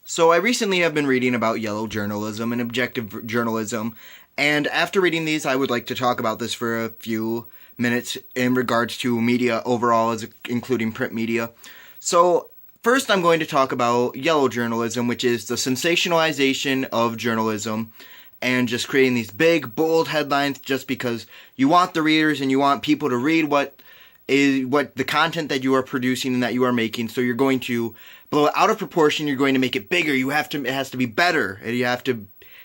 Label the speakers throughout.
Speaker 1: So I recently have been reading about yellow journalism and objective journalism, and after reading these, I would like to talk about this for a few minutes in regards to media overall, as including print media. So first, I'm going to talk about yellow journalism, which is the sensationalization of journalism and just creating these big, bold headlines just because you want the readers and you want people to read what the content that you are producing and that you are making. So you're going to blow it out of proportion. You're going to make it bigger. It has to be better.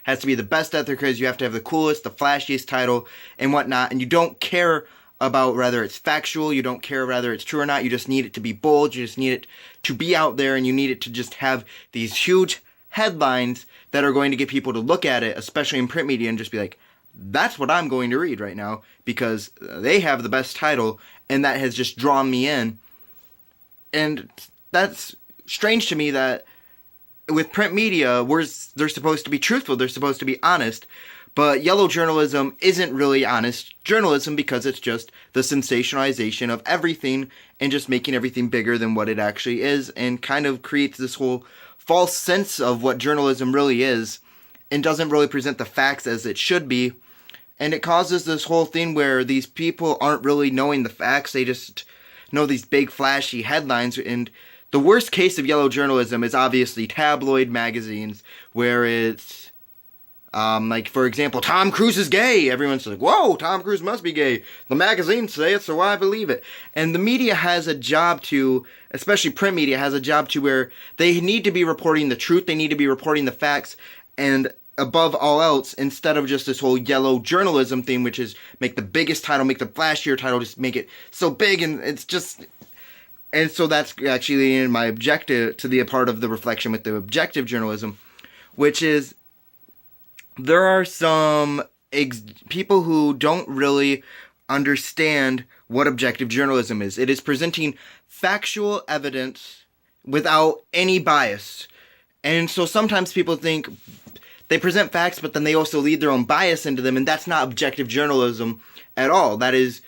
Speaker 1: Has to be the best out there because you have to have the coolest, the flashiest title and whatnot. And you don't care about whether it's factual. You don't care whether it's true or not. You just need it to be bold. You just need it to be out there, and you need it to just have these huge headlines that are going to get people to look at it, especially in print media, and just be like, that's what I'm going to read right now because they have the best title, and that has just drawn me in. And that's strange to me that with print media, they're supposed to be truthful, they're supposed to be honest, but yellow journalism isn't really honest journalism because it's just the sensationalization of everything and just making everything bigger than what it actually is, and kind of creates this whole false sense of what journalism really is and doesn't really present the facts as it should be. And it causes this whole thing where these people aren't really knowing the facts. They just know these big flashy headlines. And the worst case of yellow journalism is obviously tabloid magazines, where it's like, for example, Tom Cruise is gay. Everyone's like, whoa, Tom Cruise must be gay. The magazines say it, so I believe it. And the media has a job to, especially print media, has a job to where they need to be reporting the truth. They need to be reporting the facts. And above all else, instead of just this whole yellow journalism thing, which is make the biggest title, make the flashier title, just make it so big, and it's just... And so that's actually my objective to the part of the reflection with the objective journalism, which is there are some people who don't really understand what objective journalism is. It is presenting factual evidence without any bias. And so sometimes people think they present facts, but then they also lead their own bias into them, and that's not objective journalism at all. That is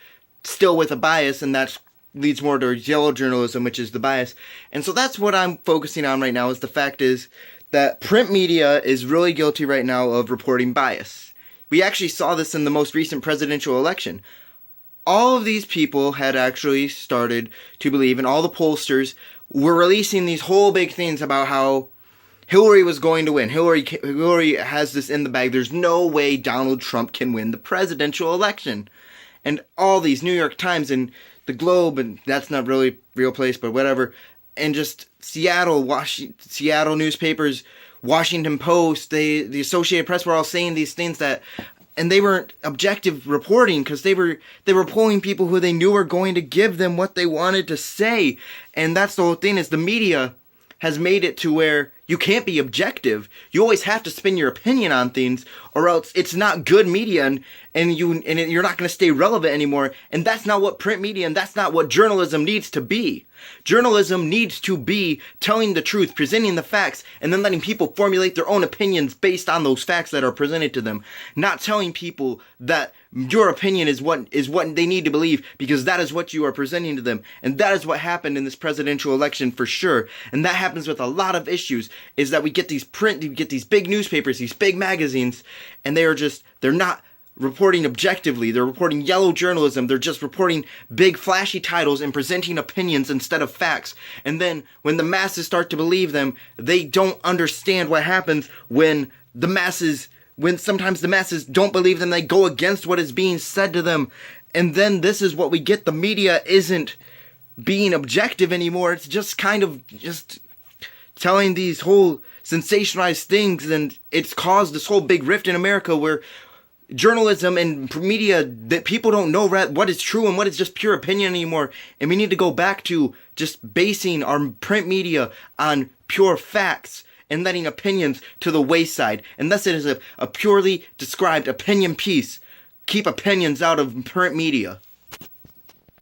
Speaker 1: still with a bias, and that leads more to yellow journalism, which is the bias. And so that's what I'm focusing on right now, is the fact is that print media is really guilty right now of reporting bias. We actually saw this in the most recent presidential election. All of these people had actually started to believe, and all the pollsters were releasing these whole big things about how Hillary was going to win. Hillary has this in the bag. There's no way Donald Trump can win the presidential election. And all these New York Times and the Globe, and that's not really a real place, but whatever, and just Seattle newspapers, Washington Post, the Associated Press were all saying these things that, and they weren't objective reporting because they were polling people who they knew were going to give them what they wanted to say. And that's the whole thing, is the media has made it to where you can't be objective. You always have to spin your opinion on things, or else it's not good media, and you're not going to stay relevant anymore. And that's not what print media, and that's not what journalism needs to be. Journalism needs to be telling the truth, presenting the facts, and then letting people formulate their own opinions based on those facts that are presented to them. Not telling people that your opinion is what they need to believe because that is what you are presenting to them. And that is what happened in this presidential election for sure. And that happens with a lot of issues, is that we get these big newspapers, these big magazines, and they're not reporting objectively. They're reporting yellow journalism. They're just reporting big flashy titles and presenting opinions instead of facts. And then when the masses start to believe them, they don't understand what happens when sometimes the masses don't believe them. They go against what is being said to them. And then this is what we get. The media isn't being objective anymore. It's just kind of just telling these whole sensationalized things, and it's caused this whole big rift in America where journalism and media, that people don't know what is true and what is just pure opinion anymore. And we need to go back to just basing our print media on pure facts and letting opinions to the wayside. Unless it is a purely described opinion piece, keep opinions out of print media.